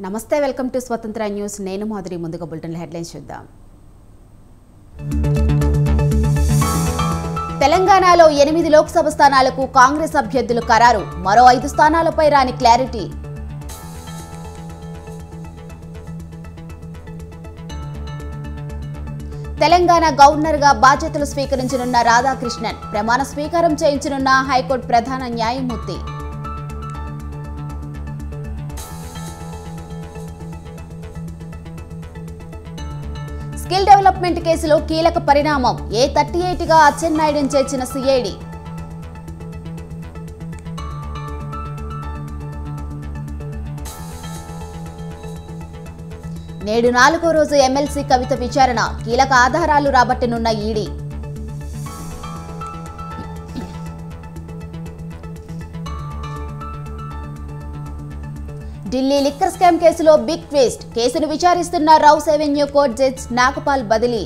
నమస్తే welcome to స్వతంత్ర news నేను మాధురి ముందుగా బులెటిన్ హెడ్లైన్స్ చూద్దాం తెలంగాణలో 8 లోక్సభ స్థానాలకు కాంగ్రెస్ అభ్యర్థులు ఖరారు మరో 5 స్థానాలపై రాని క్లారిటీ తెలంగాణ గవర్నర్ గా బాధ్యతలు స్వీకరించనున్న రాధాకృష్ణన్ ప్రమాణ స్వీకారం చేయించనున్న హైకోర్టు ప్రధాన న్యాయమూర్తి స్కిల్ డెవలప్మెంట్ కేసులో కీలక పరిణామం A38 గా అచ్చెన్నాయుడును చేర్చిన సిఐడి నేడు 4వ రోజు ఎమ్మెల్సీ కవిత విచారణ కీలక ఆధారాలు రాబట్టనున్న ఈడీ ఢిల్లీ లిక్కర్ స్కామ్ కేసులో బిగ్ ట్విస్ట్ కేసును విచారిస్తున్న Rouse Avenue court judge Nagpal బదిలీ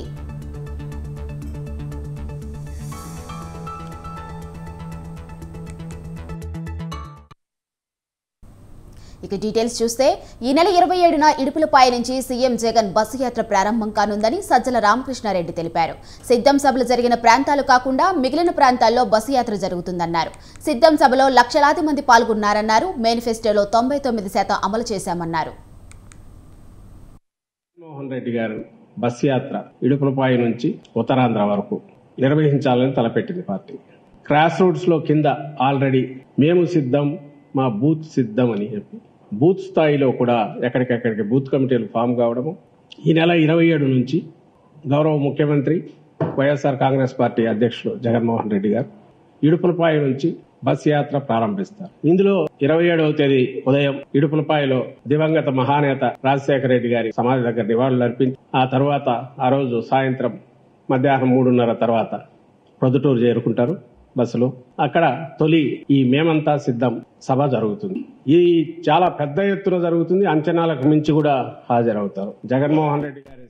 ఇక డీటెయిల్స్ చూస్తే ఈ నెల 27న ఇడుపులపాయ నుంచి సీఎం జగన్ బస్సు యాత్ర ప్రారంభం కానుందని సజ్జల రామకృష్ణారెడ్డి తెలిపారు. సిద్ధం సభలు జరిగిన ప్రాంతాలు కాకుండా మిగిలిన ప్రాంతాల్లో బస్సు యాత్ర జరుగుతుందన్నారు. సిద్ధం సభలో లక్షలాది మంది పాల్గొన్నారన్నారు. మేనిఫెస్టోలో 99% అమలు చేశామన్నారు. మోహన్ రెడ్డి గారు బస్సు యాత్ర ఇడుపులపాయ నుంచి ఉత్తరాంధ్ర వరకు నిర్వహించాలని తలపెట్టింది పార్టీ. క్రాస్ రూట్స్ లో కింద ఆల్రెడీ మేము సిద్ధం, మా బూత్ సిద్ధం అని చెప్పి బూత్ స్థాయిలో కూడా ఎక్కడికెక్కడికి బూత్ కమిటీలు ఫామ్ కావడము. ఈ నెల 27 నుంచి గౌరవ ముఖ్యమంత్రి వైఎస్ఆర్ కాంగ్రెస్ పార్టీ అధ్యక్షులు జగన్మోహన్ రెడ్డి గారు ఇడుపులపాయ నుంచి బస్ యాత్ర ప్రారంభిస్తారు. ఇందులో 27వ తేదీ ఉదయం ఇడుపులపాయలో దివంగత మహానేత రాజశేఖర రెడ్డి గారి సమాధి దగ్గర నివాళులు అర్పించి ఆ తర్వాత ఆ రోజు సాయంత్రం మధ్యాహ్నం 3:30 తర్వాత ప్రొద్దుటూరు చేరుకుంటారు బస్సులో. అక్కడ తొలి ఈ మేమంతా సిద్ధం సభ జరుగుతుంది. ఇది చాలా పెద్ద ఎత్తున జరుగుతుంది. అంచనాలకు మించి కూడా హాజరవుతారు. జగన్మోహన్ రెడ్డి గారి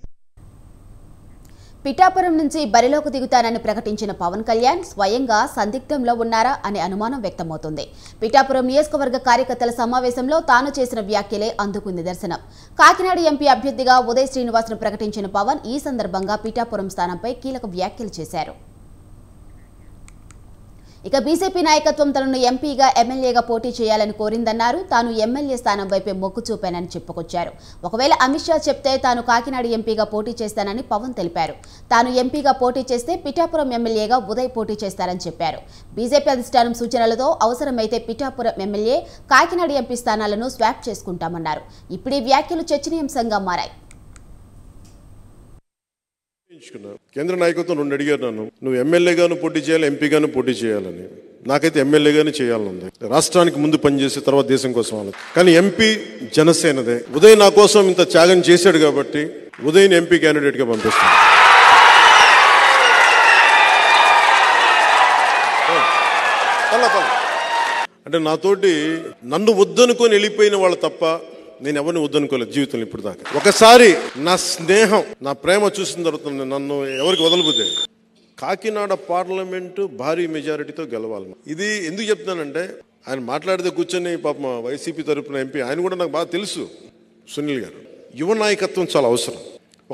పిఠాపురం నుంచి బరిలోకి దిగుతానని ప్రకటించిన పవన్ కళ్యాణ్ స్వయంగా సందిగ్ధంలో ఉన్నారా అనే అనుమానం వ్యక్తమవుతుంది. పిఠాపురం నియోజకవర్గ కార్యకర్తల సమావేశంలో తాను చేసిన వ్యాఖ్యలే అందుకు నిదర్శనం. కాకినాడ ఎంపీ అభ్యర్థిగా ఉదయ్ శ్రీనివాస్ ను ప్రకటించిన పవన్ ఈ సందర్భంగా పిఠాపురం స్థానంపై కీలక వ్యాఖ్యలు చేశారు. ఇక బీజేపీ నాయకత్వం తనను ఎంపీగా ఎమ్మెల్యేగా పోటీ చేయాలని కోరిందన్నారు. తాను ఎమ్మెల్యే స్థానం వైపే మొగ్గు చూపానని చెప్పుకొచ్చారు. ఒకవేళ అమిత్ షా చెప్తే తాను కాకినాడ ఎంపీగా పోటీ చేస్తానని పవన్ తెలిపారు. తాను ఎంపీగా పోటీ చేస్తే పిఠాపురం ఎమ్మెల్యేగా ఉదయ్ పోటీ చేస్తారని చెప్పారు. బీజేపీ అధిష్టానం సూచనలతో అవసరమైతే పిఠాపురం ఎమ్మెల్యే, కాకినాడ ఎంపీ స్థానాలను స్వాప్ చేసుకుంటామన్నారు. ఇప్పుడు ఈ వ్యాఖ్యలు చర్చనీయాంశంగా మారాయి. కేంద్ర నాయకత్వం 2 అడిగారు నన్ను, నువ్వు ఎమ్మెల్యేగాను పోటీ చేయాలి, ఎంపీగాను పోటీ చేయాలని. నాకైతే ఎమ్మెల్యేగానే చేయాలనుంది. రాష్ట్రానికి ముందు పనిచేసి తర్వాత దేశం కోసం అన్నది. కానీ ఎంపీ జనసేనదే. ఉదయ్ నా కోసం ఇంత త్యాగం చేశాడు కాబట్టి ఉదయ్ని ఎంపీ క్యాండిడేట్ గా పంపిస్తాను. అంటే నాతోటి నన్ను వద్దనుకొని వెళ్ళిపోయిన వాళ్ళు తప్ప నేను ఎవరిని వద్దనుకోలేదు జీవితంలో ఇప్పుడు దాకా. ఒకసారి నా స్నేహం, నా ప్రేమ చూసిన తర్వాత నన్ను ఎవరికి వదలబోతే కాకినాడ పార్లమెంటు భారీ మెజారిటీతో గెలవాలి. ఇది ఎందుకు చెప్తున్నానంటే ఆయన మాట్లాడితే కూర్చొని పాపం వైసీపీ తరపున ఎంపీ ఆయన కూడా నాకు బాగా తెలుసు సునీల్ గారు. యువ నాయకత్వం చాలా అవసరం.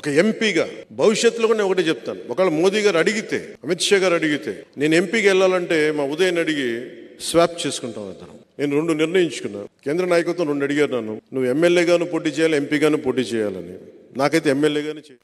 ఒక ఎంపీగా భవిష్యత్తులో కూడా నేను ఒకటే చెప్తాను, ఒకవేళ మోదీ గారు అడిగితే, అమిత్ షా గారు అడిగితే నేను ఎంపీకి వెళ్ళాలంటే మా ఉదయన్ అడిగి స్వాప్ చేసుకుంటాం ఇద్దరం. నేను 2 నిర్ణయించుకున్నాను. కేంద్ర నాయకత్వం 2 అడిగారు నన్ను, నువ్వు ఎమ్మెల్యేగాను పోటీ చేయాలి, ఎంపీగాను పోటీ చేయాలని. నాకైతే ఎమ్మెల్యేగానే చేయాలి.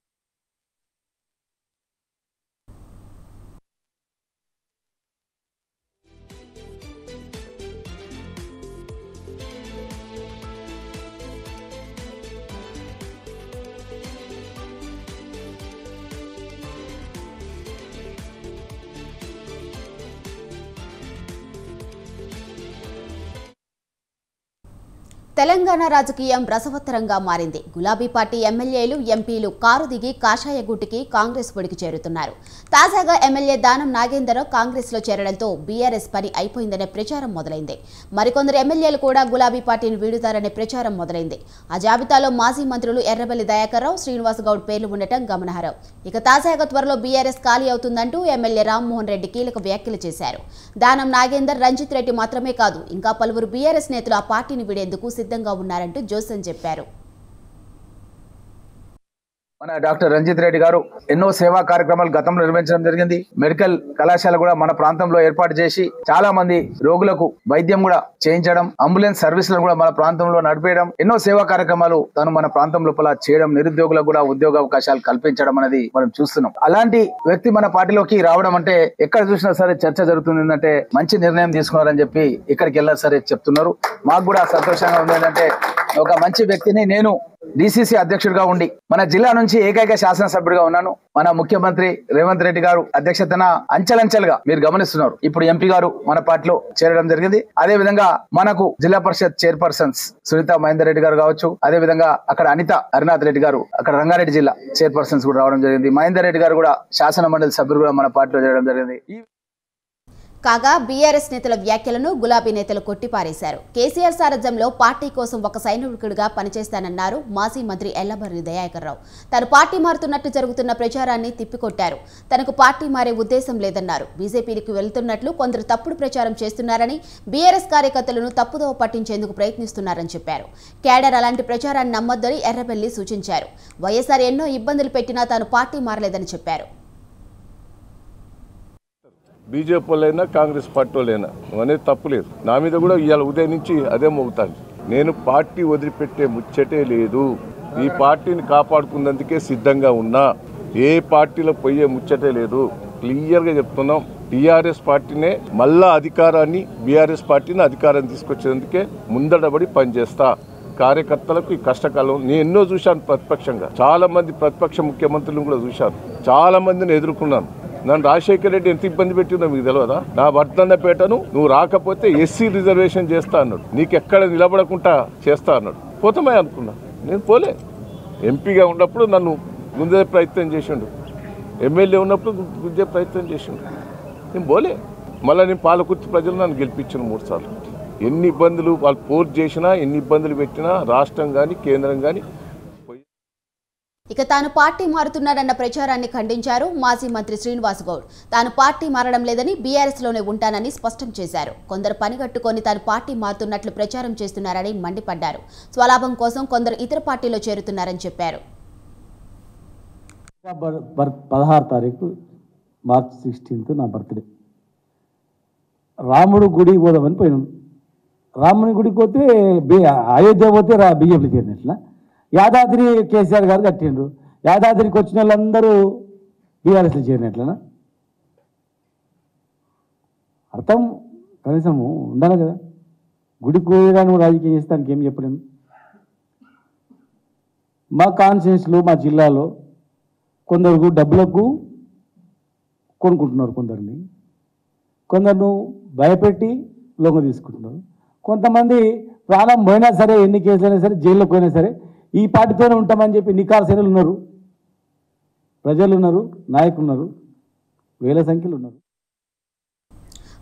తెలంగాణ రాజకీయం రసవత్తరంగా మారింది. గులాబీ పార్టీ ఎమ్మెల్యేలు, ఎంపీలు కారు దిగి కాషాయ గూటికి కాంగ్రెస్ పొడికి చేరుతున్నారు. తాజాగా ఎమ్మెల్యే దానం నాగేందర్ కాంగ్రెస్ లో చేరడంతో బీఆర్ఎస్ పని అయిపోయిందనే ప్రచారం మొదలైంది. మరికొందరు ఎమ్మెల్యేలు కూడా గులాబీ పార్టీని వీడుతారనే ప్రచారం మొదలైంది. ఆ జాబితాలో మాజీ మంత్రులు ఎర్రబెల్లి దయాకర్ రావు, శ్రీనివాస్ గౌడ్ పేర్లు ఉండటం గమనార్హం. ఇక తాజాగా త్వరలో బీఆర్ఎస్ ఖాళీ అవుతుందంటూ ఎమ్మెల్యే రామ్మోహన్ రెడ్డి కీలక వ్యాఖ్యలు చేశారు. దానం నాగేందర్, రంజిత్ రెడ్డి మాత్రమే కాదు ఇంకా పలువురు బీఆర్ఎస్ నేతలు ఆ పార్టీని వీడేందుకు సిద్ధంగా ఉన్నారంటూ జోసెన్ చెప్పారు. మన డాక్టర్ రంజిత్ రెడ్డి గారు ఎన్నో సేవా కార్యక్రమాలు గతంలో నిర్వహించడం జరిగింది. మెడికల్ కళాశాల కూడా మన ప్రాంతంలో ఏర్పాటు చేసి చాలా మంది రోగులకు వైద్యం కూడా చేయించడం, అంబులెన్స్ సర్వీసులను కూడా మన ప్రాంతంలో నడిపేయడం, ఎన్నో సేవా కార్యక్రమాలు తను మన ప్రాంతం లోపల చేయడం, నిరుద్యోగులకు కూడా ఉద్యోగ అవకాశాలు కల్పించడం అనేది మనం చూస్తున్నాం. అలాంటి వ్యక్తి మన పార్టీలోకి రావడం అంటే ఎక్కడ చూసినా సరే చర్చ జరుగుతుంది. అంటే మంచి నిర్ణయం తీసుకున్నారని చెప్పి ఇక్కడికి వెళ్ళినా సరే చెప్తున్నారు. మాకు కూడా సంతోషంగా ఉంది. ఏంటంటే ఒక మంచి వ్యక్తిని నేను డిసిసి అధ్యక్షుడిగా ఉండి మన జిల్లా నుంచి ఏకైక శాసనసభ్యుడిగా ఉన్నాను. మన ముఖ్యమంత్రి రేవంత్ రెడ్డి గారు అధ్యక్షతన అంచెలంచెలుగా మీరు గమనిస్తున్నారు. ఇప్పుడు ఎంపీ గారు మన పార్టీలో చేరడం జరిగింది. అదే విధంగా మనకు జిల్లా పరిషత్ చైర్పర్సన్స్ సునీత మహేందర్ రెడ్డి గారు కావచ్చు, అదే విధంగా అక్కడ అనిత హరినాథ్ రెడ్డి గారు అక్కడ రంగారెడ్డి జిల్లా చైర్పర్సన్స్ కూడా రావడం జరిగింది. మహేందర్ రెడ్డి గారు కూడా శాసన మండలి సభ్యులు కూడా మన పార్టీలో చేరడం జరిగింది. కాగా బీఆర్ఎస్ నేతల వ్యాఖ్యలను గులాబీ నేతలు కొట్టిపారేశారు. కేసీఆర్ సారథ్యంలో పార్టీ కోసం ఒక సైనికుడిగా పనిచేస్తానన్నారు మాజీ మంత్రి ఎల్లబర్రి దయాకర్ రావు. తాను పార్టీ మారుతున్నట్టు జరుగుతున్న ప్రచారాన్ని తిప్పికొట్టారు. తనకు పార్టీ మారే ఉద్దేశం లేదన్నారు. బీజేపీకి వెళ్తున్నట్లు కొందరు తప్పుడు ప్రచారం చేస్తున్నారని, బీఆర్ఎస్ కార్యకర్తలను తప్పుదోవ పట్టించేందుకు ప్రయత్నిస్తున్నారని చెప్పారు. క్యాడర్ అలాంటి ప్రచారాన్ని నమ్మొద్దని ఎర్రబెల్లి సూచించారు. వైఎస్ఆర్ ఎన్నో ఇబ్బందులు పెట్టినా తాను పార్టీ మారలేదని చెప్పారు. బీజేపీ వాళ్ళైనా కాంగ్రెస్ పార్టీ వాళ్ళైనా అనేది తప్పులేదు. నా మీద కూడా ఇవాళ ఉదయం నుంచి అదే మోగుతాను. నేను పార్టీ వదిలిపెట్టే ముచ్చటే లేదు. ఈ పార్టీని కాపాడుకున్నందుకే సిద్ధంగా ఉన్నా. ఏ పార్టీలో పోయే ముచ్చటే లేదు. క్లియర్గా చెప్తున్నాం. టీఆర్ఎస్ పార్టీనే మళ్ళా అధికారాన్ని, బీఆర్ఎస్ పార్టీని అధికారాన్ని తీసుకొచ్చేందుకే ముందడబడి పనిచేస్తా. కార్యకర్తలకు ఈ కష్టకాలం నేను ఎన్నో చూశాను. ప్రతిపక్షంగా చాలా మంది ప్రతిపక్ష ముఖ్యమంత్రులను కూడా చూశాను. చాలా మందిని ఎదుర్కొన్నాను. నన్ను రాజశేఖర రెడ్డి ఎంత ఇబ్బంది పెట్టిందో మీకు తెలియదా? నా వర్ధన్నపేటను నువ్వు రాకపోతే ఎస్సీ రిజర్వేషన్ చేస్తా అన్నాడు. నీకెక్కడ నిలబడకుండా చేస్తా అన్నాడు. పోతామే అనుకున్నా. నేను పోలే. ఎంపీగా ఉన్నప్పుడు నన్ను గుంజే ప్రయత్నం చేసిండు. ఎమ్మెల్యే ఉన్నప్పుడు గుంజే ప్రయత్నం చేసిండు. నేను పోలే. మళ్ళీ నేను పాలకుర్తి ప్రజలు నన్ను గెలిపించిన 3 సార్లు. ఎన్ని ఇబ్బందులు వాళ్ళు పోర్ట్ చేసినా, ఎన్ని ఇబ్బందులు పెట్టినా రాష్ట్రం కానీ కేంద్రం కానీ. ఇక తాను పార్టీ మారుతున్నాడన్న ప్రచారాన్ని ఖండించారు మాజీ మంత్రి శ్రీనివాస్ గౌడ్. తాను పార్టీ మారడం లేదని, బీఆర్ఎస్ లోనే ఉంటానని స్పష్టం చేశారు. కొందరు పనిగట్టుకొని తాను పార్టీ మారుతున్నట్లు ప్రచారం చేస్తున్నారని మండిపడ్డారు. స్వలాభం కోసం కొందరు ఇతర పార్టీలో చేరుతున్నారని చెప్పారు. 16 తారీఖు మార్చి 16 నా బర్త్డే. రాముడు గుడికి పోదామని పోయినాం. రాముని గుడికి పోతే అయోధ్య పోతే బీజేపీ చేరినట్ల. యాదాద్రి కేసీఆర్ గారు కట్టిండ్రు. యాదాద్రికి వచ్చిన వాళ్ళందరూ బీఆర్ఎస్లో చేరినట్లనా? అర్థం కనీసము ఉండాలి కదా. గుడికి పోయడానికి రాజకీయం చేస్తానికి ఏం చెప్పలేము. మా కాన్స్టిట్యూన్సీలో, మా జిల్లాలో కొందరు డబ్బులకు కొనుక్కుంటున్నారు. కొందరు భయపెట్టి లొంగ తీసుకుంటున్నారు. కొంతమంది ప్రాణం పోయినా సరే, ఎన్ని కేసులైనా సరే, జైల్లోకి పోయినా సరే ఈ పార్టీతోనే ఉంటామని చెప్పి నికార్సైనలు ఉన్నారు. ప్రజలు ఉన్నారు, నాయకులు ఉన్నారు, వేల సంఖ్యలో ఉన్నారు.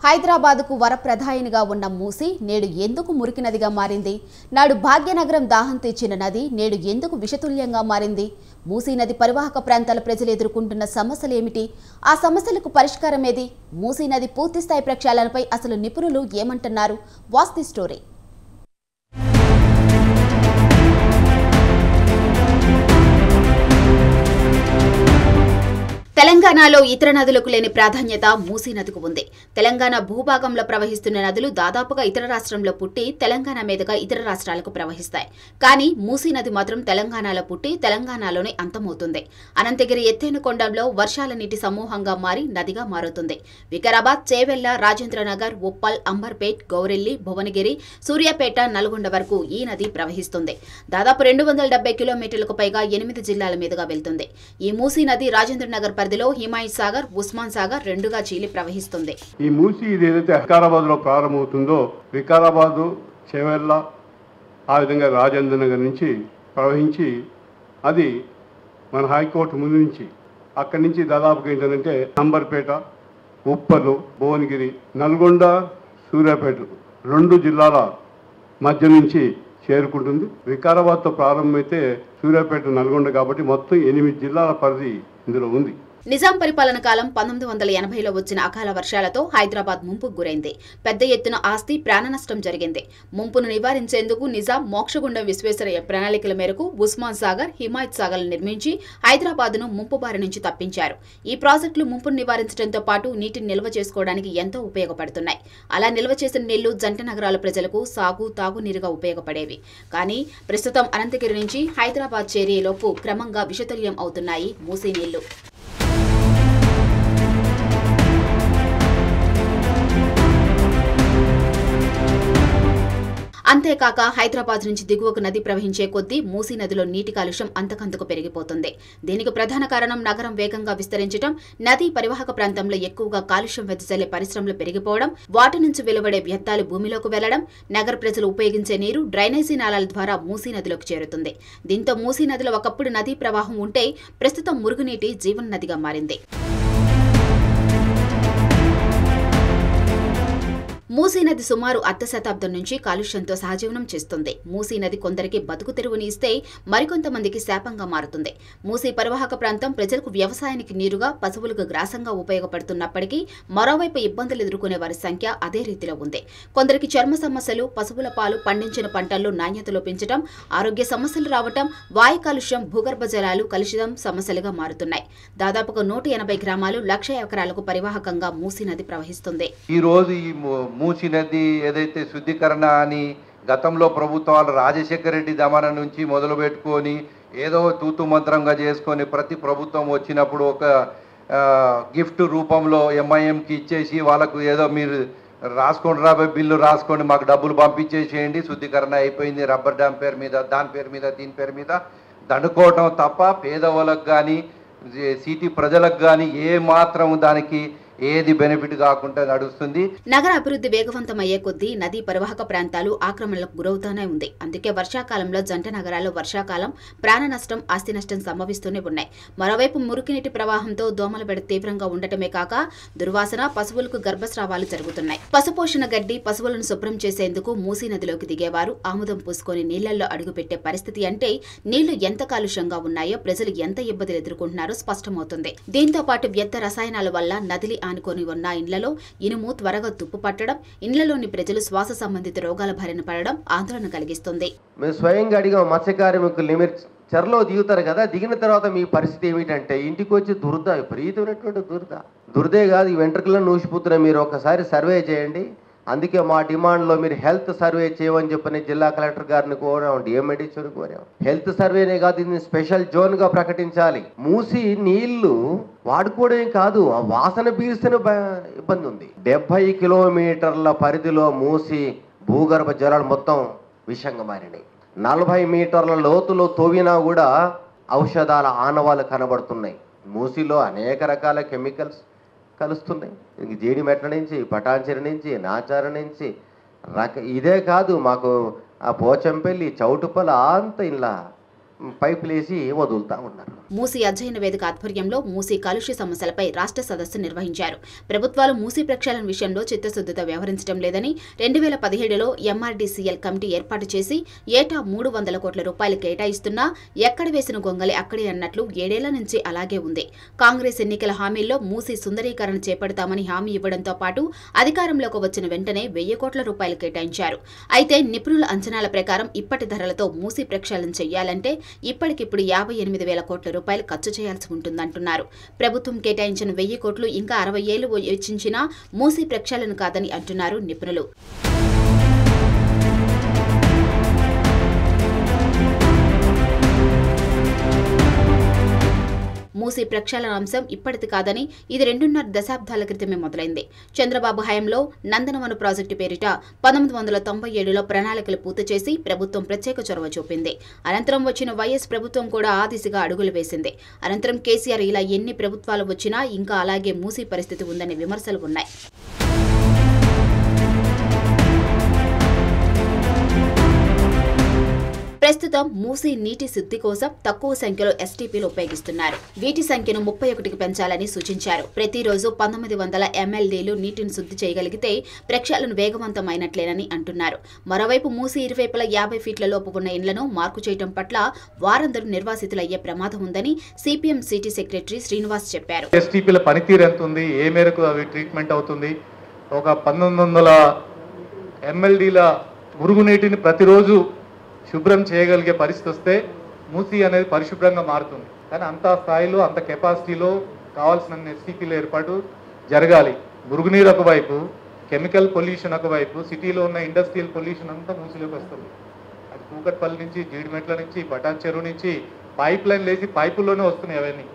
హైదరాబాద్కు వరప్రధాయినిగా ఉన్న మూసీ నేడు ఎందుకు మురికి నదిగా మారింది? నాడు భాగ్యనగరం దాహం తీర్చిన నది నేడు ఎందుకు విషతుల్యంగా మారింది? మూసీ నది పరివాహక ప్రాంతాల ప్రజలు ఎదుర్కొంటున్న సమస్యలు ఏమిటి? ఆ సమస్యలకు పరిష్కారం ఏది? మూసీ నది పూర్తిస్థాయి ప్రక్షాళనపై అసలు నిపుణులు ఏమంటున్నారు? Watch the story. తెలంగాణలో ఇతర నదులకు లేని ప్రాధాన్యత మూసీ నదికి ఉంది. తెలంగాణ భూభాగంలో ప్రవహిస్తున్న నదులు దాదాపుగా ఇతర రాష్ట్రంలో పుట్టి తెలంగాణ మీదుగా ఇతర రాష్ట్రాలకు ప్రవహిస్తాయి. కానీ మూసీ నది మాత్రం తెలంగాణలో పుట్టి తెలంగాణలోనే అంతమవుతుంది. అనంతగిరి ఎత్తైన కొండంలో వర్షాల నీటి సమూహంగా మారి నదిగా మారుతుంది. వికారాబాద్, చేవెళ్ల, రాజేంద్రనగర్, ఉప్పల్, అంబర్పేట్, గౌరెల్లి, భువనగిరి, సూర్యాపేట, నల్గొండ వరకు ఈ నది ప్రవహిస్తుంది. దాదాపు 270 కిలోమీటర్లకు పైగా 8 జిల్లాల మీదుగా వెళ్తుంది. ఈ మూసీ నది రాజేంద్రనగర్ పరిధిలో హిమాయత్ సాగర్, ఉస్మాన్ సాగర్ రెండుగా చీలి ప్రవహిస్తుంది. ఈ మూసీ ఏదైతే వికారాబాద్ లో ప్రారంభమవుతుందో, వికారాబాదు, చేవెళ్ళ, ఆ విధంగా రాజేంద్రనగర్ నుంచి ప్రవహించి అది మన హైకోర్టు ముందు నుంచి అక్కడి నుంచి దాదాపుగా ఏంటంటే అంబర్పేట, ఉప్పలు, భువనగిరి, నల్గొండ, సూర్యాపేట 2 జిల్లాల మధ్య నుంచి చేరుకుంటుంది. వికారాబాద్తో ప్రారంభమైతే సూర్యాపేట, నల్గొండ కాబట్టి మొత్తం 8 జిల్లాల పరిధి ఇందులో ఉంది. నిజాం పరిపాలన కాలం 1980లో వచ్చిన అకాల వర్షాలతో హైదరాబాద్ ముంపుకు గురైంది. పెద్ద ఎత్తున ఆస్తి ప్రాణ నష్టం జరిగింది. ముంపును నివారించేందుకు నిజాం మోక్షగుండం విశ్వేశ్వరయ్య ప్రణాళికల మేరకు ఉస్మాన్ సాగర్, హిమాయత్ సాగర్లు నిర్మించి హైదరాబాద్ను ముంపు బారి నుంచి తప్పించారు. ఈ ప్రాజెక్టులు ముంపును నివారించడంతో పాటు నీటిని నిల్వ చేసుకోవడానికి ఎంతో ఉపయోగపడుతున్నాయి. అలా నిల్వ చేసిన నీళ్లు జంట నగరాల ప్రజలకు సాగు, తాగునీరుగా ఉపయోగపడేవి. కానీ ప్రస్తుతం అనంతగిరి నుంచి హైదరాబాద్ చేరేలోపు క్రమంగా విషతుల్యం అవుతున్నాయి మూసీ నీళ్లు. అంతేకాక హైదరాబాద్ నుంచి దిగువకు నది ప్రవహించే కొద్దీ మూసీ నదిలో నీటి కాలుష్యం అంతకంతకు పెరిగిపోతుంది. దీనికి ప్రధాన కారణం నగరం వేగంగా విస్తరించడం, నదీ పరివాహక ప్రాంతంలో ఎక్కువగా కాలుష్యం వెదజల్లే పరిశ్రమలు పెరిగిపోవడం, వాటి నుంచి వెలువడే వ్యర్థాలు భూమిలోకి వెళ్లడం, నగర ప్రజలు ఉపయోగించే నీరు డ్రైనేజీ నాలాల ద్వారా మూసీ నదిలోకి చేరుతుంది. దీంతో మూసీ నదిలో ఒకప్పుడు నదీ ప్రవాహం ఉంటే ప్రస్తుతం మురుగునీటి జీవన నదిగా మారింది. మూసీ నది సుమారు అర్ధ శతాబ్దం నుంచి కాలుష్యంతో సహజీవనం చేస్తుంది. మూసీ నది కొందరికి బతుకు తెరువుని ఇస్తే మరికొంతమందికి శాపంగా మారుతుంది. మూసీ పరివాహక ప్రాంతం ప్రజలకు వ్యవసాయానికి నీరుగా, పశువులకు గ్రాసంగా ఉపయోగపడుతున్నప్పటికీ మరోవైపు ఇబ్బందులు ఎదుర్కొనే వారి సంఖ్య అదే రీతిలో ఉంది. కొందరికి చర్మ సమస్యలు, పశువుల పాలు, పండించిన పంటల్లో నాణ్యత లోపించడం, ఆరోగ్య సమస్యలు రావటం, వాయు కాలుష్యం, భూగర్భ జలాలు కలుషితం సమస్యలుగా మారుతున్నాయి. దాదాపుగా 180 గ్రామాలు, 1,00,000 ఎకరాలకు పరివాహకంగా మూసీ నది ప్రవహిస్తుంది. ఈ రోజు ఈ మూసీ నది ఏదైతే శుద్ధీకరణ అని గతంలో ప్రభుత్వాలు రాజశేఖర రెడ్డి దమనం నుంచి మొదలు పెట్టుకొని ఏదో తూతు మంత్రంగా చేసుకొని ప్రతి ప్రభుత్వం వచ్చినప్పుడు ఒక గిఫ్ట్ రూపంలో ఎంఐఎంకి ఇచ్చేసి వాళ్ళకు ఏదో మీరు రాసుకోండి రాబోయే బిల్లు రాసుకోండి, మాకు డబ్బులు పంపించేసేయండి, శుద్ధీకరణ అయిపోయింది, రబ్బర్ డ్యామ్ పేరు మీద, దాని పేరు మీద, దీని పేరు మీద దండుకోవటం తప్ప పేదవాళ్ళకు కానీ సిటీ ప్రజలకు కానీ ఏ మాత్రం దానికి ఏది బెనిఫిట్ కాకుండా నడుస్తుంది. నగర అభివృద్ధి వేగవంతమయ్యే కొద్దీ నదీ పరివాహక ప్రాంతాలు ఆక్రమణలకు గురవుతూనే ఉంది. అందుకే వర్షాకాలంలో జంట నగరాల్లో వర్షాకాలం ప్రాణ నష్టం, ఆస్తి నష్టం సంభవిస్తూనే ఉన్నాయి. మరోవైపు మురికినీటి ప్రవాహంతో దోమల బెడ తీవ్రంగా ఉండటమే కాక దుర్వాసన, పశువులకు గర్భస్రావాలు జరుగుతున్నాయి. పశుపోషణ గడ్డి, పశువులను శుభ్రం చేసేందుకు మూసీ నదిలోకి దిగేవారు ఆముదం పూసుకొని నీళ్లలో అడుగుపెట్టే పరిస్థితి అంటే నీళ్లు ఎంత కాలుష్యంగా ఉన్నాయో, ప్రజలు ఎంత ఇబ్బందులు ఎదుర్కొంటున్నారో స్పష్టమవుతుంది. దీంతో పాటు వ్యర్థ రసాయనాల వల్ల నదిలి ఆనుకొని ఉన్న ఇండ్లలో ఇనుము త్వరగా తుప్పు పట్టడం, ఇండ్లలోని ప్రజలు శ్వాస సంబంధిత రోగాల బారిన పడడం ఆందోళన కలిగిస్తుంది. మేము స్వయంగా అడిగాం మత్స్య కార్మికుల్ని, మీరు చెరలో దిగుతారు కదా, దిగిన తర్వాత మీ పరిస్థితి ఏమిటంటే ఇంటికి వచ్చి విపరీతమైనటువంటి దురదే కాదు, ఈ వెంట్రుకలను నూసిపోతున్నాయి, మీరు ఒకసారి సర్వే చేయండి. అందుకే మా డిమాండ్లో మీరు హెల్త్ సర్వే చేయమని చెప్పని జిల్లా కలెక్టర్ గారిని కోరాం, డిఎంఎడిసిని కోరాం. హెల్త్ సర్వేనే కాదు, దీన్ని స్పెషల్ జోన్గా ప్రకటించాలి. మూసి నీళ్లు వాడుకోవడమే కాదు, ఆ వాసన పీల్స్తేనే ఇబ్బంది ఉంది. 70 కిలోమీటర్ల పరిధిలో మూసి భూగర్భ జలాలు మొత్తం విషంగా మారినాయి. 40 మీటర్ల లోతులో తవ్వినా కూడా ఔషధాల ఆనవాళ్ళు కనబడుతున్నాయి. మూసిలో అనేక రకాల కెమికల్స్ కలుస్తున్నాయి. జీడిమెట్ల నుంచి, పటాన్చెరు నుంచి, నాచారం నుంచి ఇదే కాదు, మాకు ఆ పోచంపల్లి, చౌటుపల్లి అంతా ఇలా పైపులేసి వదులుతా ఉన్నారు. మూసీ అధ్యయన వేదిక ఆధ్వర్యంలో మూసీ కాలుష్య సమస్యలపై రాష్ట్ర సదస్సు నిర్వహించారు. ప్రభుత్వాలు మూసీ ప్రక్షాళన విషయంలో చిత్తశుద్ధితో వ్యవహరించడం లేదని 2017లో ఎంఆర్డీసీఎల్ కమిటీ ఏర్పాటు చేసి ఏటా 300 కోట్ల రూపాయలు కేటాయిస్తున్నా ఎక్కడ వేసిన గొంగలి అక్కడే అన్నట్లు 7 ఏళ్ల నుంచి అలాగే ఉంది. కాంగ్రెస్ ఎన్నికల హామీల్లో మూసీ సుందరీకరణ చేపడతామని హామీ ఇవ్వడంతో పాటు అధికారంలోకి వచ్చిన వెంటనే 1000 కోట్ల రూపాయలు కేటాయించారు. అయితే నిపుణుల అంచనాల ప్రకారం ఇప్పటి ధరలతో మూసీ ప్రక్షాళన చేయాలంటే ఇప్పటికిప్పుడు 58,000 కోట్ల రూపాయలు ఖర్చు చేయాల్సి ఉంటుందంటున్నారు. ప్రభుత్వం కేటాయించిన 1000 కోట్లు ఇంకా 60 ఏళ్లు వెచ్చించినా మూసీ ప్రక్షాళన కాదని అంటున్నారు నిపుణులు. మూసీ ప్రక్షాళన అంశం ఇప్పటిది కాదని, ఇది 2.5 దశాబ్దాల క్రితమే మొదలైంది. చంద్రబాబు హయాంలో నందనవన ప్రాజెక్టు పేరిట 1997లో ప్రణాళికలు పూర్తి చేసి ప్రభుత్వం ప్రత్యేక చొరవ చూపింది. అనంతరం వచ్చిన వైఎస్ ప్రభుత్వం కూడా ఆ దిశగా అడుగులు వేసింది. అనంతరం కేసీఆర్ ఇలా ఎన్ని ప్రభుత్వాలు వచ్చినా ఇంకా అలాగే మూసీ పరిస్థితి ఉందనే విమర్శలు ఉన్నాయి. ప్రస్తుతం మూసీ నీటి శుద్ధి కోసం తక్కువ సంఖ్యలో ఎస్టీపీలు ఉపయోగిస్తున్నారు. వీటి సంఖ్యను 31కి పెంచాలని సూచించారు. ప్రతిరోజు 1900 MLDలు నీటిని శుద్ధి చేయగలిగితే ప్రక్షాళన వేగవంతమైనట్లేనని అంటున్నారు. మరోవైపు మూసీ ఇరువైపుల 50 ఫీట్ల లోపు ఉన్న ఇండ్లను మార్కు చేయడం పట్ల వారందరూ నిర్వాసితులయ్యే ప్రమాదం ఉందని సిపిఎం సిటీ సెక్రటరీ శ్రీనివాస్ చెప్పారు. ఎస్టీపీల పనితీరు ఎంత ఉంది, ఏ మేరకు అవి ట్రీట్మెంట్ అవుతుంది, ఒక 1900 MLDల మురుగునీటిని ప్రతిరోజు శుభ్రం చేయగలిగే పరిస్థితి వస్తే మూసీ అనేది పరిశుభ్రంగా మారుతుంది. కానీ అంత స్థాయిలో అంత కెపాసిటీలో కావాల్సిన ఎస్టీపీల ఏర్పాటు జరగాలి. మురుగునీరు ఒకవైపు, కెమికల్ పొల్యూషన్ ఒకవైపు, సిటీలో ఉన్న ఇండస్ట్రియల్ పొల్యూషన్ అంతా మూసీలోకి వస్తుంది. అది కూకట్పల్లి నుంచి, జీడిమెట్ల నుంచి, బటాన్ చెరువు నుంచి పైప్ లైన్ లేచి పైపుల్లోనే వస్తున్నాయి. అవన్నీ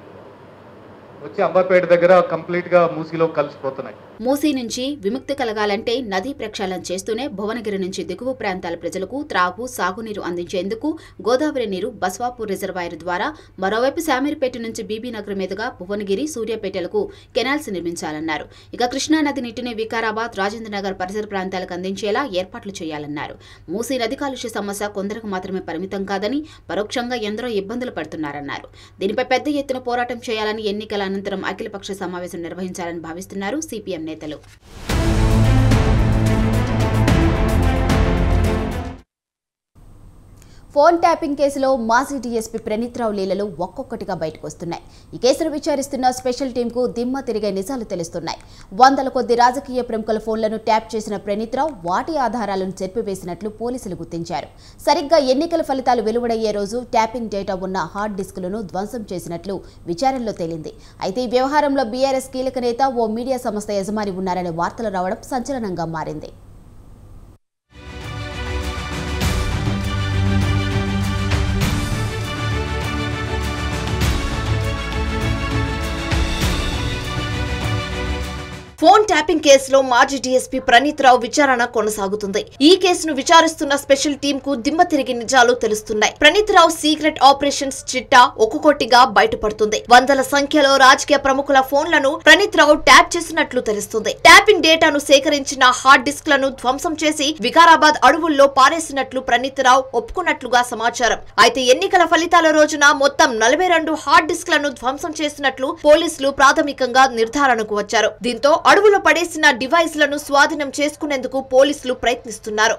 వచ్చి అంబర్పేట దగ్గర కంప్లీట్ గా మూసీలో కలిసిపోతున్నాయి. మూసీ నుంచి విముక్తి కలగాలంటే నదీ ప్రక్షాళన చేస్తూనే భువనగిరి నుంచి దిగువ ప్రాంతాల ప్రజలకు త్రాగు, సాగునీరు అందించేందుకు గోదావరి నీరు బస్వాపూర్ రిజర్వాయర్ ద్వారా, మరోవైపు శామీర్పేట నుంచి బీబీనగర్ మీదుగా భువనగిరి, సూర్యాపేటలకు కెనాల్స్ నిర్మించాలన్నారు. ఇక కృష్ణానది నీటిని వికారాబాద్, రాజేంద్రనగర్ పరిసర ప్రాంతాలకు అందించేలా ఏర్పాట్లు చేయాలన్నారు. మూసీ నది కాలుష్య సమస్య కొందరికి మాత్రమే పరిమితం కాదని, పరోక్షంగా ఎందరో ఇబ్బందులు పడుతున్నారన్నారు. దీనిపై పెద్ద ఎత్తున పోరాటం చేయాలని ఎన్నికల అనంతరం అఖిలపక్ష సమావేశం నిర్వహించాలని భావిస్తున్నారు సిపిఎం నేతలు. ఫోన్ ట్యాపింగ్ కేసులో మాజీ డీఎస్పీ ప్రణీత్రావు లీలలు ఒక్కొక్కటిగా బయటకు వస్తున్నాయి. ఈ కేసును విచారిస్తున్న స్పెషల్ టీంకు దిమ్మ తిరిగే నిజాలు తెలుస్తున్నాయి. వందల కొద్ది రాజకీయ ప్రముఖుల ఫోన్లను ట్యాప్ చేసిన ప్రణీత్రావు వాటి ఆధారాలను చెరిపివేసినట్లు పోలీసులు గుర్తించారు. సరిగ్గా ఎన్నికల ఫలితాలు వెలువడయ్యే రోజు ట్యాపింగ్ డేటా ఉన్న హార్డ్ డిస్కులను ధ్వంసం చేసినట్లు విచారణలో తేలింది. అయితే ఈ వ్యవహారంలో బీఆర్ఎస్ కీలక నేత ఓ మీడియా సంస్థ యజమాని ఉన్నారనే వార్తలు రావడం సంచలనంగా మారింది. ఫోన్ ట్యాపింగ్ కేసులో మాజీ డీఎస్పీ ప్రణీత్రావు విచారణ కొనసాగుతుంది. ఈ కేసును విచారిస్తున్న స్పెషల్ టీం కు దిమ్మ తిరిగి నిజాలు తెలుస్తున్నాయి. ప్రణీత్రావు సీక్రెట్ ఆపరేషన్స్ చిట్టా ఒక్కొక్కటిగా బయటపడుతుంది. వందల సంఖ్యలో రాజకీయ ప్రముఖుల ఫోన్లను ప్రణీత్రావు ట్యాప్ చేసినట్లు తెలుస్తుంది. ట్యాపింగ్ డేటాను సేకరించిన హార్డ్ డిస్క్లను ధ్వంసం చేసి వికారాబాద్ అడవుల్లో పారేసినట్లు ప్రణీత్రావు ఒప్పుకున్నట్లుగా సమాచారం. అయితే ఎన్నికల ఫలితాల రోజున మొత్తం 42 హార్డ్ డిస్క్లను ధ్వంసం చేసినట్లు పోలీసులు ప్రాథమికంగా నిర్ధారణకు వచ్చారు. దీంతో అడవులో పడేసిన డివైస్లను స్వాధీనం చేసుకునేందుకు పోలీసులు ప్రయత్నిస్తున్నారు.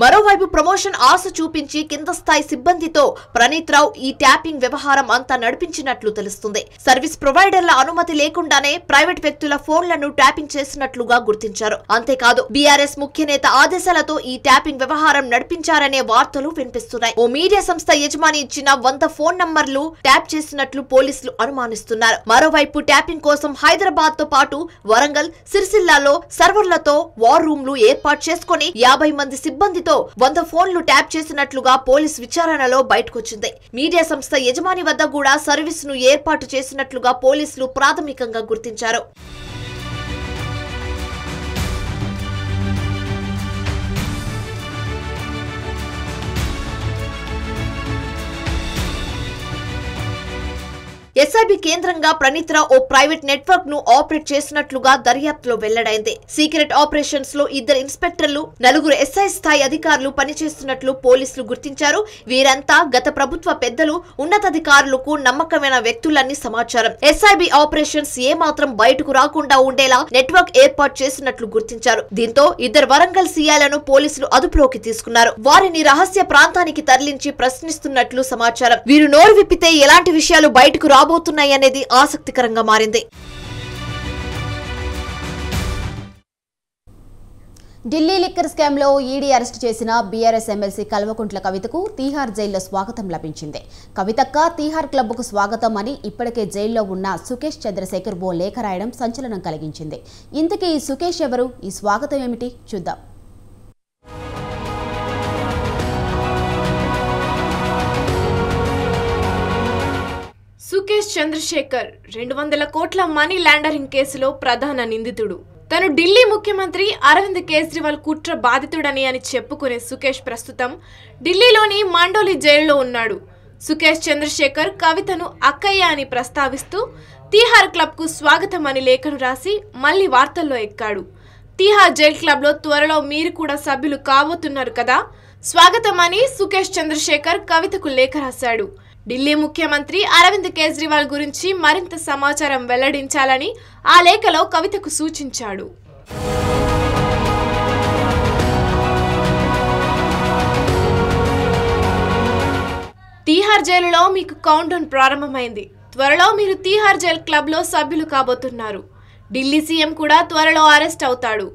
మరోవైపు ప్రమోషన్ ఆశ చూపించి కింద స్థాయి సిబ్బందితో ప్రణీత్రావు ఈ ట్యాపింగ్ వ్యవహారం అంతా నడిపించినట్లు తెలుస్తుంది. సర్వీస్ ప్రొవైడర్ల అనుమతి లేకుండానే ప్రైవేట్ వ్యక్తుల ఫోన్లను ట్యాపింగ్ చేసినట్లుగా గుర్తించారు. అంతేకాదు బీఆర్ఎస్ ముఖ్య నేత ఆదేశాలతో ఈ ట్యాపింగ్ వ్యవహారం నడిపించారనే వార్తలు వినిపిస్తున్నాయి. ఓ మీడియా సంస్థ యజమాని ఇచ్చిన 100 ఫోన్ నంబర్లు ట్యాప్ చేసినట్లు పోలీసులు అనుమానిస్తున్నారు. మరోవైపు ట్యాపింగ్ కోసం హైదరాబాద్ తో పాటు వరంగల్, సిరిసిల్లాలో సర్వర్లతో వార్ రూమ్లు ఏర్పాటు చేసుకుని 50 మంది సిబ్బంది 100 ఫోన్లు ట్యాప్ చేసినట్లుగా పోలీస్ విచారణలో బయటకొచ్చింది. మీడియా సంస్థ యజమాని వద్ద కూడా సర్వీస్ ను ఏర్పాటు చేసినట్లుగా పోలీసులు ప్రాథమికంగా గుర్తించారు. ఎస్ఐబి కేంద్రంగా ప్రణీత్రావు ఓ ప్రైవేట్ నెట్వర్క్ ను ఆపరేట్ చేసినట్లుగా దర్యాప్తులో వెల్లడైంది. సీక్రెట్ ఆపరేషన్స్ లో 2 ఇన్స్పెక్టర్లు, 4 ఎస్ఐ స్థాయి అధికారులు పనిచేస్తున్నట్లు పోలీసులు గుర్తించారు. వీరంతా గత ప్రభుత్వ పెద్దలు, ఉన్నతాధికారులకు నమ్మకమైన వ్యక్తులని సమాచారం. ఎస్ఐబి ఆపరేషన్స్ ఏమాత్రం బయటకు రాకుండా ఉండేలా నెట్వర్క్ ఏర్పాటు చేసినట్లు గుర్తించారు. దీంతో 2 వరంగల్ సీఐలను పోలీసులు అదుపులోకి తీసుకున్నారు. వారిని రహస్య ప్రాంతానికి తరలించి ప్రశ్నిస్తున్నట్లు సమాచారం. వీరు నోరు విప్పితే ఎలాంటి విషయాలు బయటకు రాబోతున్నాయనేది ఆసక్తికరంగా మారింది. ఢిల్లీ లిక్కర్ స్కామ్ లో ఈడీ అరెస్ట్ చేసిన బీఆర్ఎస్ ఎమ్మెల్సీ కల్వకుంట్ల కవితకు తీహార్ జైల్లో స్వాగతం లభించింది. కవితక్క తీహార్ క్లబ్కు స్వాగతం అని ఇప్పటికే జైల్లో ఉన్న సుకేష్ చంద్రశేఖర్ ఓ లేఖ రాయడం సంచలనం కలిగించింది. ఇంతకీ ఈ సుకేష్ ఎవరు? ఈ స్వాగతం ఏమిటి? చూద్దాం. సుకేష్ చంద్రశేఖర్ 200 కోట్ల మనీ లాండరింగ్ కేసులో ప్రధాన నిందితుడు. తను ఢిల్లీ ముఖ్యమంత్రి అరవింద్ కేజ్రీవాల్ కుట్ర బాధితుడని చెప్పుకునే సుకేష్ ప్రస్తుతం ఢిల్లీలోని మండోలి జైల్లో ఉన్నాడు. సుకేష్ చంద్రశేఖర్ కవితను అక్కయ్య అని ప్రస్తావిస్తూ తీహార్ క్లబ్ కు స్వాగతం అని లేఖను రాసి మళ్లీ వార్తల్లో ఎక్కాడు. తీహార్ జైల్ క్లబ్ లో త్వరలో మీరు కూడా సభ్యులు కాబోతున్నారు కదా, స్వాగతం అని సుకేష్ చంద్రశేఖర్ కవితకు లేఖ రాశాడు. ఢిల్లీ ముఖ్యమంత్రి అరవింద్ కేజ్రీవాల్ గురించి మరింత సమాచారం వెల్లడించాలని ఆ లేఖలో కవితకు సూచించాడు. తీహార్ జైలులో మీకు కౌంట్ డౌన్ ప్రారంభమైంది. త్వరలో మీరు తీహార్ జైల్ క్లబ్ లో సభ్యులు కాబోతున్నారు. ఢిల్లీ సీఎం కూడా త్వరలో అరెస్ట్ అవుతాడు.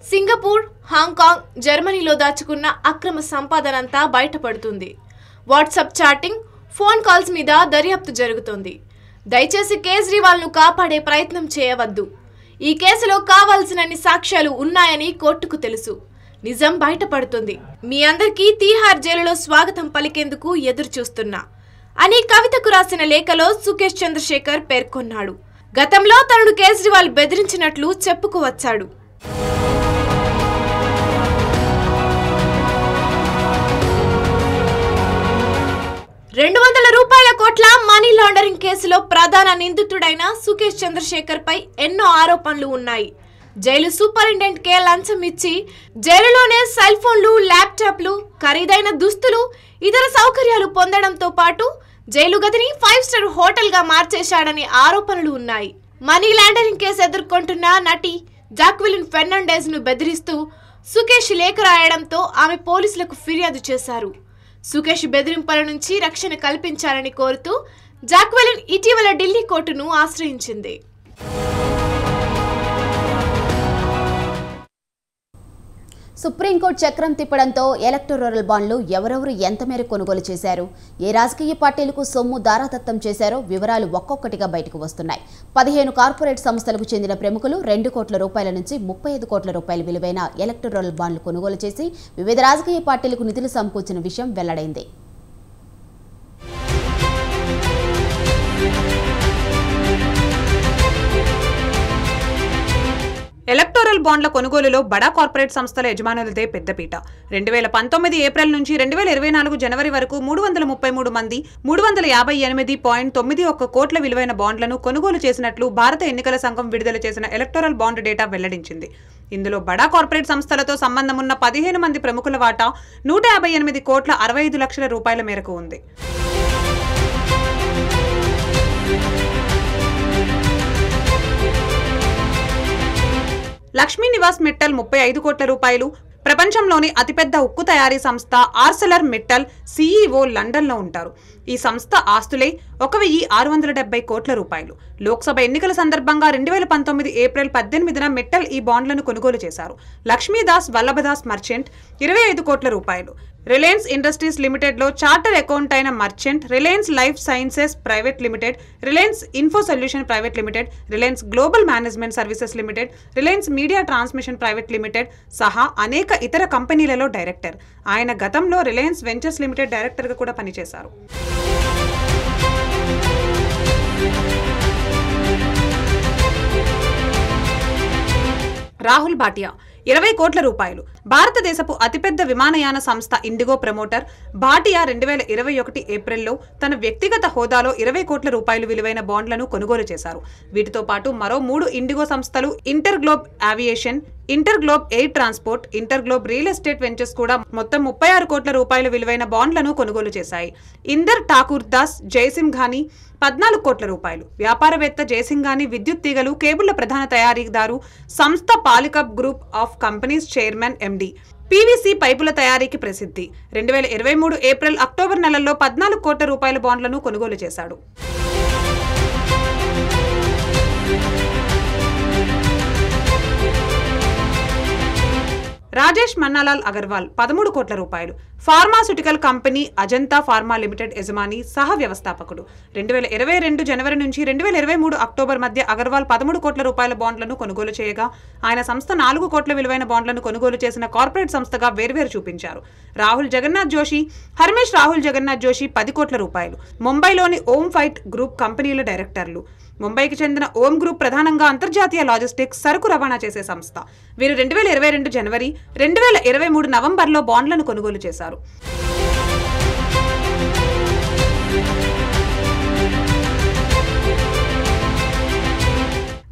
సింగపూర్, హాంకాంగ్, జర్మనీలో దాచుకున్న అక్రమ సంపాదనంతా బయటపడుతుంది. వాట్సాప్ చాటింగ్, ఫోన్ కాల్స్ మీద దర్యాప్తు జరుగుతోంది. దయచేసి కేజ్రీవాల్ను కాపాడే ప్రయత్నం చేయవద్దు. ఈ కేసులో కావాల్సినన్ని సాక్ష్యాలు ఉన్నాయని కోర్టుకు తెలుసు. నిజం బయటపడుతుంది. మీ అందరికీ తీహార్ జైలులో స్వాగతం పలికేందుకు ఎదురు చూస్తున్నా అని కవితకు రాసిన లేఖలో సుకేష్ చంద్రశేఖర్ పేర్కొన్నాడు. గతంలో తనను కేజ్రీవాల్ బెదిరించినట్లు చెప్పుకువచ్చాడు. 200 రూపాయల కోట్ల మనీ లాండరింగ్ కేసులో ప్రధాన నిందితుడైన సుకేష్ చంద్రశేఖర్ పై ఎన్నో ఆరోపణలు ఉన్నాయి. జైలు సూపరింటెండెంట్ కే లంచం ఇచ్చి జైలులోనే సెల్ ఫోన్లు, ల్యాప్టాప్లు, ఖరీదైన దుస్తులు, ఇతర సౌకర్యాలు పొందడంతో పాటు జైలు గదిని 5 స్టార్ హోటల్ గా మార్చేశాడని ఆరోపణలు ఉన్నాయి. మనీ లాండరింగ్ కేసు ఎదుర్కొంటున్న నటి జాక్వెలిన్ ఫెర్నాండెజ్ ను బెదిరిస్తూ సుకేష్ లేఖ రాయడంతో ఆమె పోలీసులకు ఫిర్యాదు చేశారు. సుకేష్ బెదిరింపుల నుంచి రక్షణ కల్పించాలని కోరుతూ జాక్వెలిన్ ఇటీవల ఢిల్లీ కోర్టును ఆశ్రయించింది. సుప్రీంకోర్టు చక్రం తిప్పడంతో ఎలక్టోరల్ బాండ్లు ఎవరెవరు ఎంత మేర కొనుగోలు చేశారు, ఏ రాజకీయ పార్టీలకు సొమ్ము దారాదత్తం చేశారో వివరాలు ఒక్కొక్కటిగా బయటకు వస్తున్నాయి. 15 కార్పొరేట్ సంస్థలకు చెందిన ప్రముఖులు 2 కోట్ల రూపాయల నుంచి 35 కోట్ల రూపాయల విలువైన ఎలక్టోరల్ బాండ్లు కొనుగోలు చేసి వివిధ రాజకీయ పార్టీలకు నిధులు సమకూర్చిన విషయం వెల్లడైంది. ఎలక్టోరల్ బాండ్ల కొనుగోలులో బడా కార్పొరేట్ సంస్థల యజమానులదే పెద్దపీట. 2019 ఏప్రిల్ నుంచి 2024 జనవరి వరకు 333 మంది 358.91 కోట్ల విలువైన బాండ్లను కొనుగోలు చేసినట్లు భారత ఎన్నికల సంఘం విడుదల చేసిన ఎలక్టోరల్ బాండ్ డేటా వెల్లడించింది. ఇందులో బడా కార్పొరేట్ సంస్థలతో సంబంధం ఉన్న 15 మంది ప్రముఖుల వాటా 158 కోట్ల 65 లక్షల రూపాయల మేరకు ఉంది. లక్ష్మీ నివాస్ మిట్టల్ 35 కోట్ల రూపాయలు. ప్రపంచంలోని అతిపెద్ద ఉక్కు తయారీ సంస్థ ఆర్సెలర్ మిట్టల్ సీఈఓ లండన్లో ఉంటారు. ఈ సంస్థ ఆస్తులే 1670 కోట్ల రూపాయలు. లోక్సభ ఎన్నికల సందర్భంగా 2019 ఏప్రిల్ 18న మిట్టల్ ఈ బాండ్లను కొనుగోలు చేశారు. లక్ష్మీదాస్ వల్లభదాస్ మర్చెంట్ 25 కోట్ల రూపాయలు. రిలయన్స్ ఇండస్ట్రీస్ లిమిటెడ్ లో చార్టర్ అకౌంట్ అయిన merchant, Reliance life sciences private limited, Reliance info solution private limited, Reliance global management services limited, Reliance media transmission private limited సహా అనేక ఇతర కంపెనీలలో డైరెక్టర్. ఆయన గతంలో రిలయన్స్ వెంచర్స్ లిమిటెడ్ డైరెక్టర్గా కూడా పనిచేశారు. రాహుల్ భాటియా 20 కోట్ల రూపాయలు. భారతదేశపు అతిపెద్ద విమానయాన సంస్థ ఇండిగో ప్రమోటర్ భాటియా 2021 ఏప్రిల్లో తన వ్యక్తిగత హోదాలో 20 కోట్ల రూపాయలు విలువైన బాండ్లను కొనుగోలు చేశారు. వీటితో పాటు మరో 3 ఇండిగో సంస్థలు inter globe aviation, inter globe air transport, inter globe real estate ventures కూడా మొత్తం 36 కోట్ల రూపాయల విలువైన బాండ్లను కొనుగోలు చేశాయి. ఇందర్ ఠాకూర్ దాస్ జయసింఘాని 14 కోట్ల రూపాయలు. వ్యాపారవేత్త జయసింఘాని విద్యుత్ తీగలు, కేబుళ్ల ప్రధాన తయారీదారు, సంస్థ Polycab group of companies chairman, MD. PVC పైపుల తయారీకి ప్రసిద్ధి. 2023 ఏప్రిల్ అక్టోబర్ నెలల్లో 14 కోట్ల రూపాయల బాండ్లను కొనుగోలు చేశాడు. రాజేష్ మన్నాలాల్ అగర్వాల్ 13 కోట్ల రూపాయలు. Pharmaceutical company Ajanta pharma limited యజమాని, సహ వ్యవస్థాపకుడు. 2022 జనవరి నుంచి 2023 అక్టోబర్ మధ్య అగర్వాల్ 13 కోట్ల రూపాయల బాండ్లను కొనుగోలు చేయగా ఆయన సంస్థ 4 కోట్ల విలువైన బాండ్లను కొనుగోలు చేసిన కార్పొరేట్ సంస్థగా వేర్వేరు చూపించారు. రాహుల్ జగన్నాథ్ జోషి, హర్మేష్ రాహుల్ జగన్నాథ్ జోషి 10 కోట్ల రూపాయలు. ముంబైలోని ఓం ఫైట్ గ్రూప్ కంపెనీల డైరెక్టర్లు. ముంబైకి చెందిన ఓం గ్రూప్ ప్రధానంగా అంతర్జాతీయ లాజిస్టిక్స్, సరుకు రవాణా చేసే సంస్థ. వీరు 2022 జనవరి, 2023 నవంబర్లో బాండ్లను కొనుగోలు చేశారు.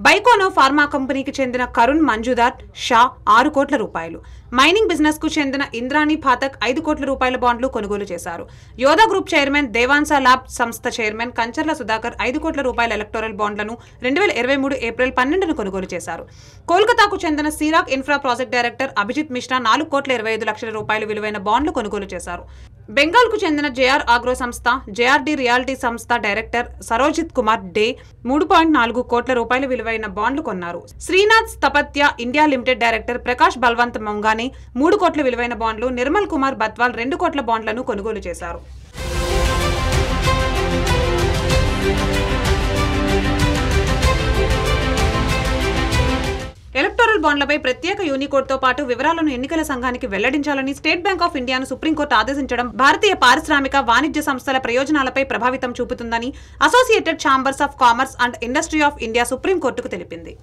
బైకోనో ఫార్మా కంపెనీకి చెందిన కరుణ్ మంజుదార్ షా 6 కోట్ల రూపాయలు, మైనింగ్ బిజినెస్ కు చెందిన ఇంద్రాణి పాఠక్ 5 కోట్ల రూపాయల బాండ్లు కొనుగోలు చేశారు. యోధా గ్రూప్ చైర్మన్ దేవాన్సా ల్యాబ్ సంస్థ చైర్మన్ కంచర్ల సుధాకర్ 5 కోట్ల రూపాయల ఎలక్టోరల్ బాండ్లను 2023 ఏప్రిల్ 12న కొనుగోలు చేశారు. కోల్కతాకు చెందిన సీరాక్ infra project director Abhijit Mishra 4 కోట్ల 25 లక్షల రూపాయలు విలువైన బాండ్లు కొనుగోలు చేశారు. బెంగాల్ కు చెందిన జేఆర్ ఆగ్రో సంస్థ జేఆర్డి రియాలిటీ సంస్థ డైరెక్టర్ సరోజిత్ కుమార్ డే 3.4 కోట్ల రూపాయల విలువైన బాండ్లు కొన్నారు. Srinath Sthapatya India limited director Prakash Balwant Mangani 3 కోట్ల విలువైన బాండ్లు, నిర్మల్ కుమార్ బత్వాల్ 2 కోట్ల బాండ్లను కొనుగోలు చేశారు. ఎలక్టోరల్ బాండ్లపై ప్రత్యేక యూనికోడ్తో పాటు వివరాలను ఎన్నికల సంఘానికి వెల్లడించాలని స్టేట్ బ్యాంక్ ఆఫ్ ఇండియాను సుప్రీంకోర్టు ఆదేశించడం భారతీయ పారిశ్రామిక వాణిజ్య సంస్థల ప్రయోజనాలపై ప్రభావితం చూపుతుందని associated chambers of commerce and industry of India సుప్రీంకోర్టుకు తెలిపింది.